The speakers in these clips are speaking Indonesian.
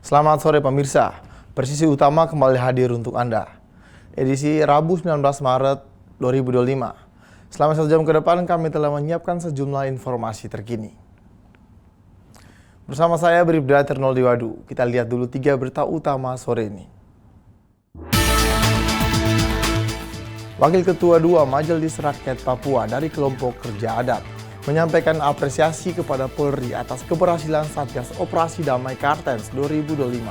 Selamat sore pemirsa, Presisi Utama kembali hadir untuk Anda. Edisi Rabu 19 Maret 2025. Selama 1 jam ke depan kami telah menyiapkan sejumlah informasi terkini. Bersama saya Bribda Ternol Diwadu, kita lihat dulu 3 berita utama sore ini. Wakil Ketua 2 Majelis Rakyat Papua dari kelompok kerja adat menyampaikan apresiasi kepada Polri atas keberhasilan Satgas Operasi Damai Kartens 2025.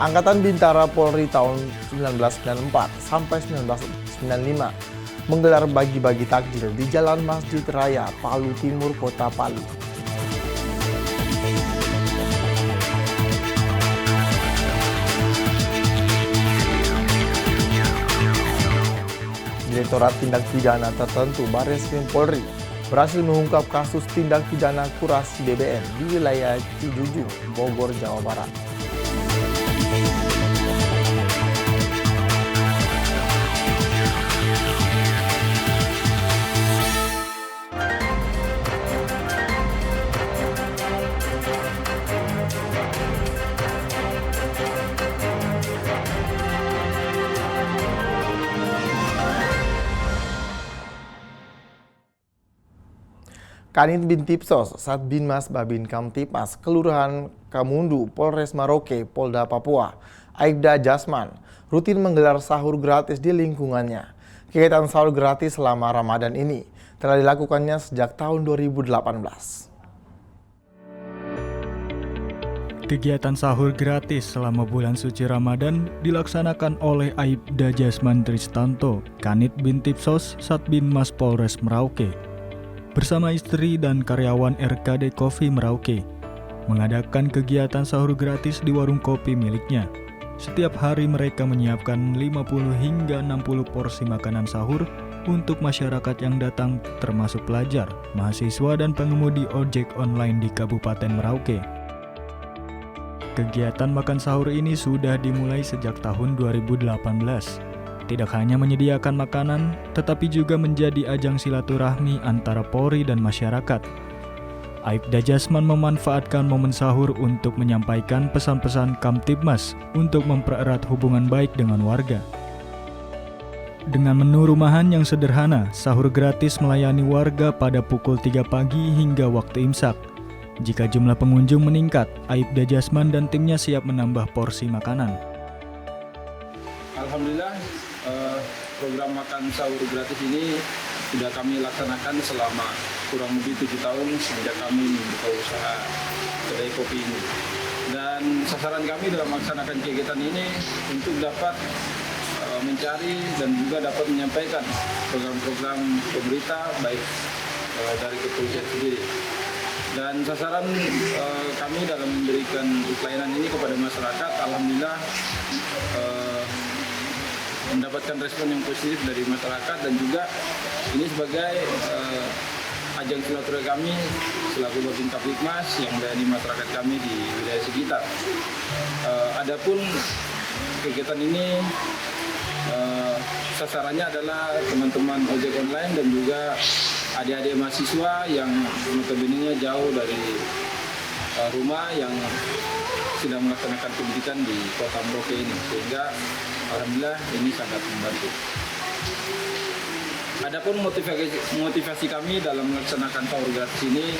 Angkatan Bintara Polri tahun 1994 sampai 1995 menggelar bagi-bagi takjil di Jalan Masjid Raya Palu Timur, Kota Palu. Direktorat Tindak Pidana Tertentu Barreskrim Polri berhasil mengungkap kasus tindak pidana kurasi BBM di wilayah Cijujung, Bogor, Jawa Barat. Kanit Bintipsos, Satbinmas Babin Kamtipmas, Kelurahan Kamundu, Polres Maroke, Polda Papua, Aibda Jasman, rutin menggelar sahur gratis di lingkungannya. Kegiatan sahur gratis selama Ramadan ini telah dilakukannya sejak tahun 2018. Kegiatan sahur gratis selama bulan suci Ramadan dilaksanakan oleh Aibda Jasman Tristanto, Kanit Bintipsos, Satbinmas Polres Merauke, bersama istri dan karyawan RKD Coffee Merauke, mengadakan kegiatan sahur gratis di warung kopi miliknya. Setiap hari mereka menyiapkan 50 hingga 60 porsi makanan sahur untuk masyarakat yang datang, termasuk pelajar, mahasiswa, dan pengemudi ojek online di Kabupaten Merauke. Kegiatan makan sahur ini sudah dimulai sejak tahun 2018. Tidak hanya menyediakan makanan, tetapi juga menjadi ajang silaturahmi antara Polri dan masyarakat. Aibda Jasman memanfaatkan momen sahur untuk menyampaikan pesan-pesan Kamtibmas untuk mempererat hubungan baik dengan warga. Dengan menu rumahan yang sederhana, sahur gratis melayani warga pada pukul 3 pagi hingga waktu imsak. Jika jumlah pengunjung meningkat, Aibda Jasman dan timnya siap menambah porsi makanan. Alhamdulillah, program makan sahur gratis ini sudah kami laksanakan selama kurang lebih 7 tahun sejak kami membuka usaha kedai kopi ini. Dan sasaran kami dalam melaksanakan kegiatan ini untuk dapat mencari dan juga dapat menyampaikan program-program pemerintah baik dari kepolisian sendiri. Dan sasaran kami dalam memberikan pelayanan ini kepada masyarakat, alhamdulillah mendapatkan respon yang positif dari masyarakat, dan juga ini sebagai ajang silaturahmi kami selaku Babin Kamtipmas yang melayani masyarakat kami di wilayah sekitar. Adapun kegiatan ini sasarannya adalah teman-teman ojek online dan juga adik-adik mahasiswa yang notabene jauh dari rumah yang sedang melaksanakan pendidikan di Kota Merauke ini, sehingga alhamdulillah ini sangat membantu. Adapun motivasi kami dalam melaksanakan sahur gratis ini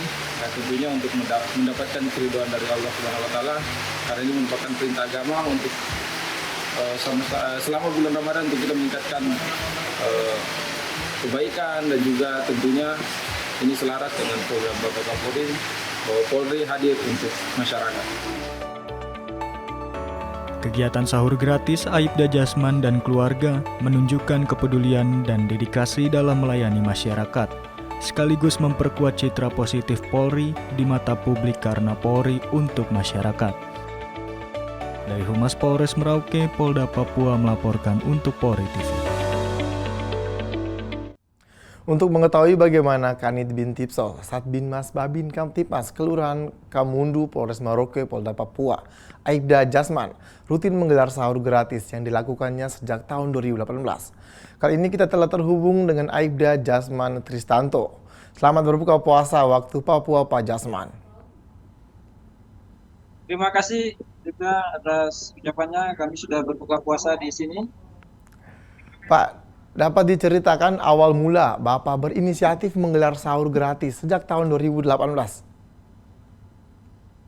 tentunya untuk mendapatkan keridhaan dari Allah Subhanahu wa taala, karena ini merupakan perintah agama untuk selama bulan Ramadan untuk kita meningkatkan kebaikan, dan juga tentunya ini selaras dengan program Bapak Kapolri bahwa Polri hadir untuk masyarakat. Kegiatan sahur gratis Aibda Jasman dan keluarga menunjukkan kepedulian dan dedikasi dalam melayani masyarakat, sekaligus memperkuat citra positif Polri di mata publik karena Polri untuk masyarakat. Dari Humas Polres Merauke, Polda Papua melaporkan untuk Polri TV. Untuk mengetahui bagaimana Kanit Bintipso, Satbinmas Babin Kamtipmas, Kelurahan Kamundu, Polres Merauke, Polda Papua, Aibda Jasman, rutin menggelar sahur gratis yang dilakukannya sejak tahun 2018. Kali ini kita telah terhubung dengan Aibda Jasman Tristanto. Selamat berbuka puasa waktu Papua, Pak Jasman. Terima kasih juga atas ucapannya. Kami sudah berbuka puasa di sini. Pak, dapat diceritakan awal mula Bapak berinisiatif menggelar sahur gratis sejak tahun 2018?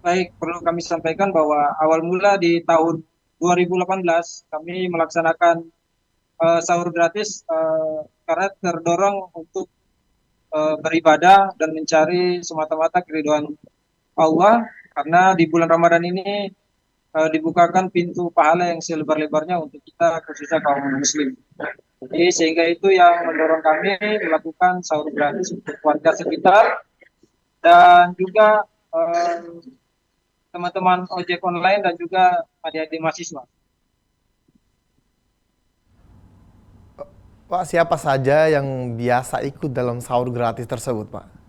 Baik, perlu kami sampaikan bahwa awal mula di tahun 2018 kami melaksanakan sahur gratis karena terdorong untuk beribadah dan mencari semata-mata keridhaan Allah, karena di bulan Ramadan ini dibukakan pintu pahala yang selebar-lebarnya untuk kita, khususnya kaum muslim. Jadi sehingga itu yang mendorong kami melakukan sahur gratis untuk warga sekitar dan juga teman-teman ojek online dan juga adik-adik mahasiswa. Pak, siapa saja yang biasa ikut dalam sahur gratis tersebut, Pak?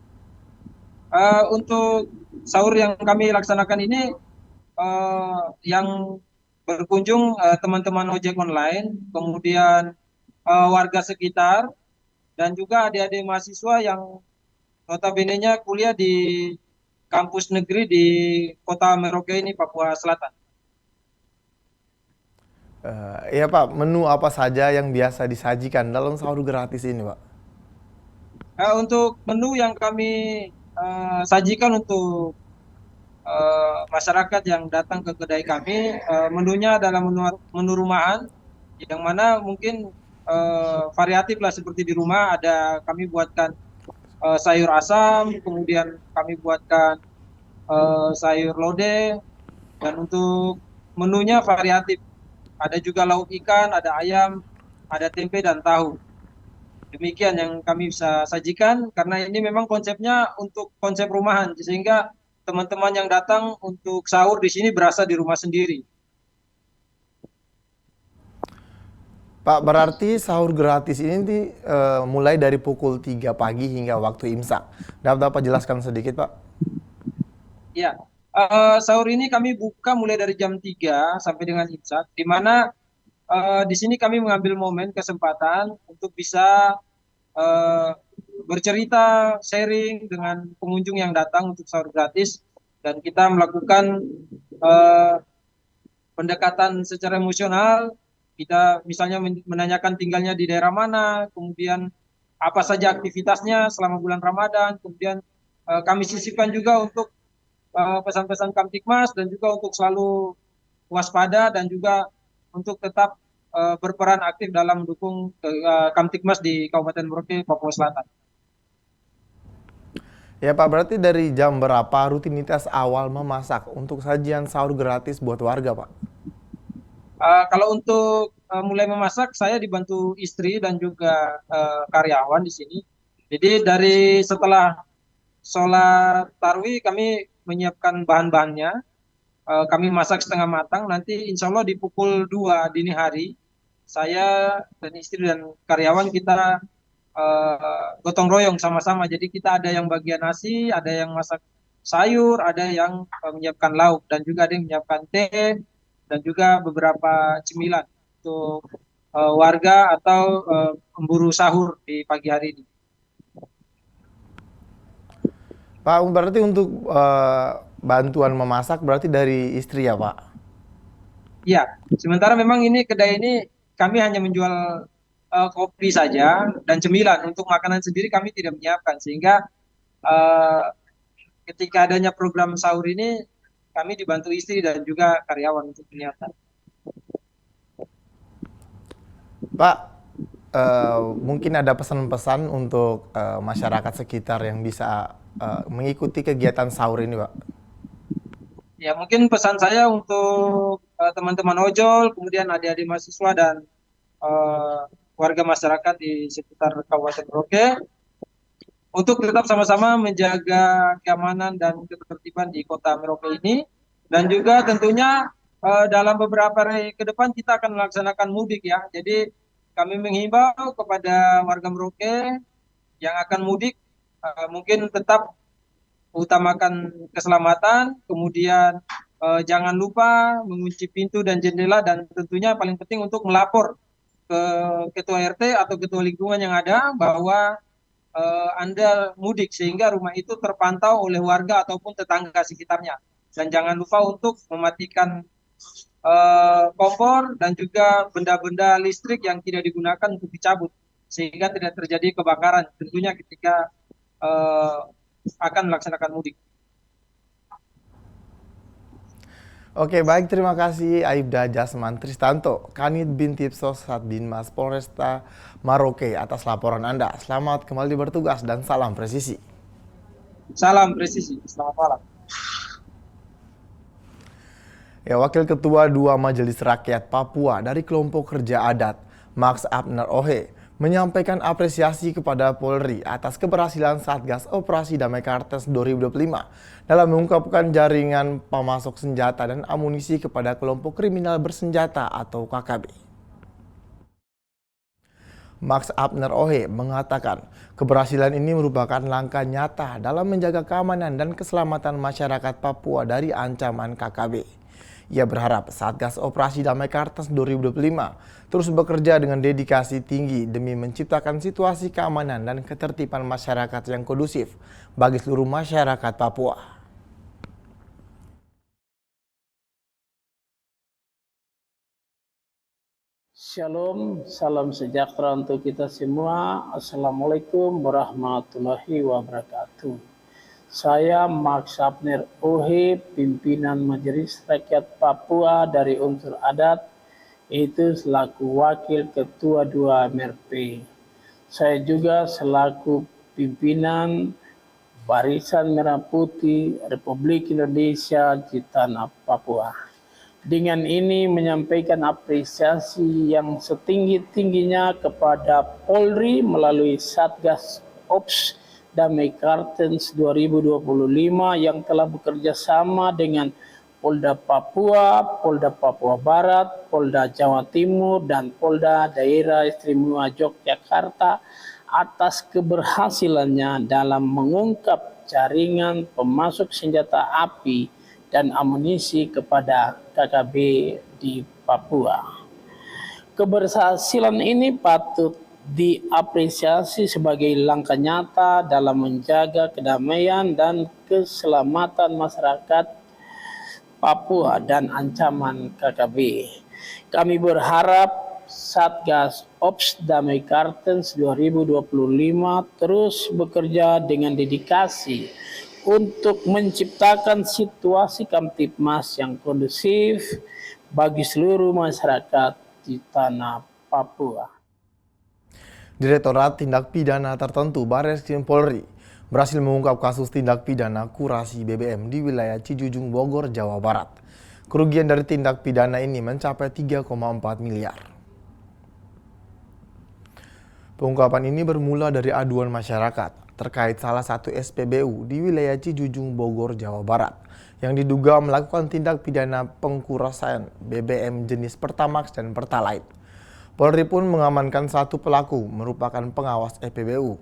Untuk sahur yang kami laksanakan ini yang berkunjung teman-teman ojek online, kemudian warga sekitar, dan juga adik-adik mahasiswa yang notabene-nya kuliah di kampus negeri di Kota Merauke ini, Papua Selatan. Iya Pak, menu apa saja yang biasa disajikan dalam sahur gratis ini, Pak? Untuk menu yang kami sajikan untuk masyarakat yang datang ke kedai kami, menunya adalah menu rumahan, yang mana mungkin variatif lah seperti di rumah. Ada kami buatkan sayur asam, kemudian kami buatkan sayur lodeh, dan untuk menunya variatif. Ada juga lauk ikan, ada ayam, ada tempe dan tahu. Demikian yang kami bisa sajikan, karena ini memang konsepnya untuk konsep rumahan, sehingga teman-teman yang datang untuk sahur di sini berasa di rumah sendiri. Pak, berarti sahur gratis ini mulai dari pukul 3 pagi hingga waktu imsak. Dapat jelaskan sedikit, Pak? Ya, sahur ini kami buka mulai dari jam 3 sampai dengan imsak, di mana di sini kami mengambil momen kesempatan untuk bisa bercerita, sharing dengan pengunjung yang datang untuk sahur gratis, dan kita melakukan pendekatan secara emosional. Kita misalnya menanyakan tinggalnya di daerah mana, kemudian apa saja aktivitasnya selama bulan Ramadan, kemudian kami sisipkan juga untuk pesan-pesan Kamtipmas, dan juga untuk selalu waspada dan juga untuk tetap berperan aktif dalam mendukung Kamtipmas di Kabupaten Merauke, Papua Selatan. Ya Pak, berarti dari jam berapa rutinitas awal memasak untuk sajian sahur gratis buat warga, Pak? Kalau untuk mulai memasak, saya dibantu istri dan juga karyawan di sini. Jadi dari setelah sholat tarawih kami menyiapkan bahan-bahannya, kami masak setengah matang. Nanti insya Allah di pukul 2 dini hari, saya dan istri dan karyawan kita gotong royong sama-sama. Jadi kita ada yang bagian nasi, ada yang masak sayur, ada yang menyiapkan lauk, dan juga ada yang menyiapkan teh, dan juga beberapa cemilan untuk warga atau pemburu sahur di pagi hari ini. Pak, berarti untuk bantuan memasak berarti dari istri ya, Pak? Ya, sementara memang ini kedai ini kami hanya menjual kopi saja dan cemilan. Untuk makanan sendiri kami tidak menyiapkan, sehingga ketika adanya program sahur ini kami dibantu istri dan juga karyawan untuk menyiapkan. Pak, mungkin ada pesan-pesan untuk masyarakat sekitar yang bisa mengikuti kegiatan sahur ini, Pak? Ya, mungkin pesan saya untuk teman-teman ojol, kemudian adik-adik mahasiswa dan warga masyarakat di sekitar Kabupaten Merauke, untuk tetap sama-sama menjaga keamanan dan ketertiban di Kota Merauke ini, dan juga tentunya dalam beberapa hari ke depan kita akan melaksanakan mudik ya. Jadi kami menghimbau kepada warga Merauke yang akan mudik mungkin tetap utamakan keselamatan, kemudian jangan lupa mengunci pintu dan jendela dan tentunya paling penting untuk melapor ke ketua RT atau ketua lingkungan yang ada bahwa Anda mudik sehingga rumah itu terpantau oleh warga ataupun tetangga sekitarnya. Dan jangan lupa untuk mematikan kompor dan juga benda-benda listrik yang tidak digunakan untuk dicabut sehingga tidak terjadi kebakaran tentunya ketika akan melaksanakan mudik. Oke, baik, terima kasih Aibda Jasman Tristanto, Kanit Bintipsos Satbinmas Polresta Maroke atas laporan Anda. Selamat kembali bertugas dan salam presisi. Salam presisi, selamat malam. Ya, Wakil Ketua 2 Majelis Rakyat Papua dari kelompok kerja adat, Max Abner Ohe, menyampaikan apresiasi kepada Polri atas keberhasilan Satgas Operasi Damai Kartes 2025 dalam mengungkapkan jaringan pemasok senjata dan amunisi kepada kelompok kriminal bersenjata atau KKB. Max Abner Ohe mengatakan keberhasilan ini merupakan langkah nyata dalam menjaga keamanan dan keselamatan masyarakat Papua dari ancaman KKB. Ia berharap Satgas Operasi Damai Kartes 2025 terus bekerja dengan dedikasi tinggi demi menciptakan situasi keamanan dan ketertiban masyarakat yang kondusif bagi seluruh masyarakat Papua. Shalom, salam sejahtera untuk kita semua. Assalamualaikum warahmatullahi wabarakatuh. Saya Max Abner Ohe, pimpinan Majelis Rakyat Papua dari unsur adat, yaitu selaku Wakil Ketua 2 MRP. Saya juga selaku pimpinan Barisan Merah Putih Republik Indonesia di Tanah Papua. Dengan ini menyampaikan apresiasi yang setinggi-tingginya kepada Polri melalui Satgas Ops Damai Kartes 2025 yang telah bekerja sama dengan Polda Papua, Polda Papua Barat, Polda Jawa Timur, dan Polda Daerah Istimewa Yogyakarta atas keberhasilannya dalam mengungkap jaringan pemasok senjata api dan amunisi kepada KKB di Papua. Keberhasilan ini patut diapresiasi sebagai langkah nyata dalam menjaga kedamaian dan keselamatan masyarakat Papua dan ancaman KKB. Kami berharap Satgas Ops Damai Kartes 2025 terus bekerja dengan dedikasi untuk menciptakan situasi Kamtipmas yang kondusif bagi seluruh masyarakat di tanah Papua. Direktorat Tindak Pidana Tertentu Barreskrim Polri berhasil mengungkap kasus tindak pidana kurasi BBM di wilayah Cijujung, Bogor, Jawa Barat. Kerugian dari tindak pidana ini mencapai 3,4 miliar. Pengungkapan ini bermula dari aduan masyarakat terkait salah satu SPBU di wilayah Cijujung, Bogor, Jawa Barat yang diduga melakukan tindak pidana pengkurasan BBM jenis Pertamax dan Pertalite. Polri pun mengamankan satu pelaku merupakan pengawas SPBU.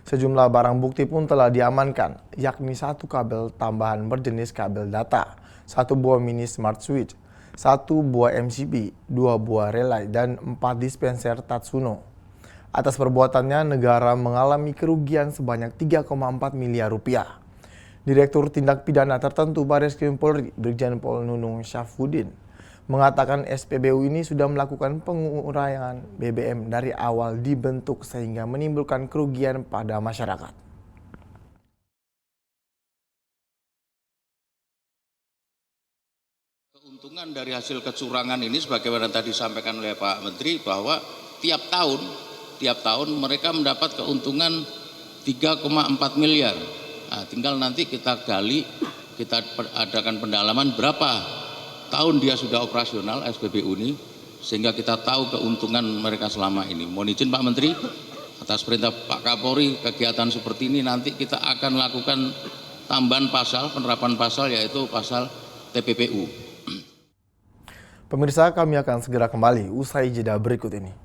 Sejumlah barang bukti pun telah diamankan, yakni satu kabel tambahan berjenis kabel data, satu buah mini smart switch, satu buah MCB, dua buah relay, dan 4 dispenser Tatsuno. Atas perbuatannya, negara mengalami kerugian sebanyak 3,4 miliar rupiah. Direktur Tindak Pidana Tertentu Barreskrim Polri, Brigjen Pol Nunung Syafudin, mengatakan SPBU ini sudah melakukan penguraian BBM dari awal dibentuk sehingga menimbulkan kerugian pada masyarakat. Keuntungan dari hasil kecurangan ini sebagaimana tadi disampaikan oleh Pak Menteri bahwa tiap tahun mereka mendapat keuntungan 3,4 miliar. Nah, tinggal nanti kita gali, kita adakan pendalaman berapa tahun dia sudah operasional SPBU ini sehingga kita tahu keuntungan mereka selama ini. Mohon izin Pak Menteri, atas perintah Pak Kapolri kegiatan seperti ini nanti kita akan lakukan tambahan pasal, penerapan pasal yaitu pasal TPPU. Pemirsa, kami akan segera kembali usai jeda berikut ini.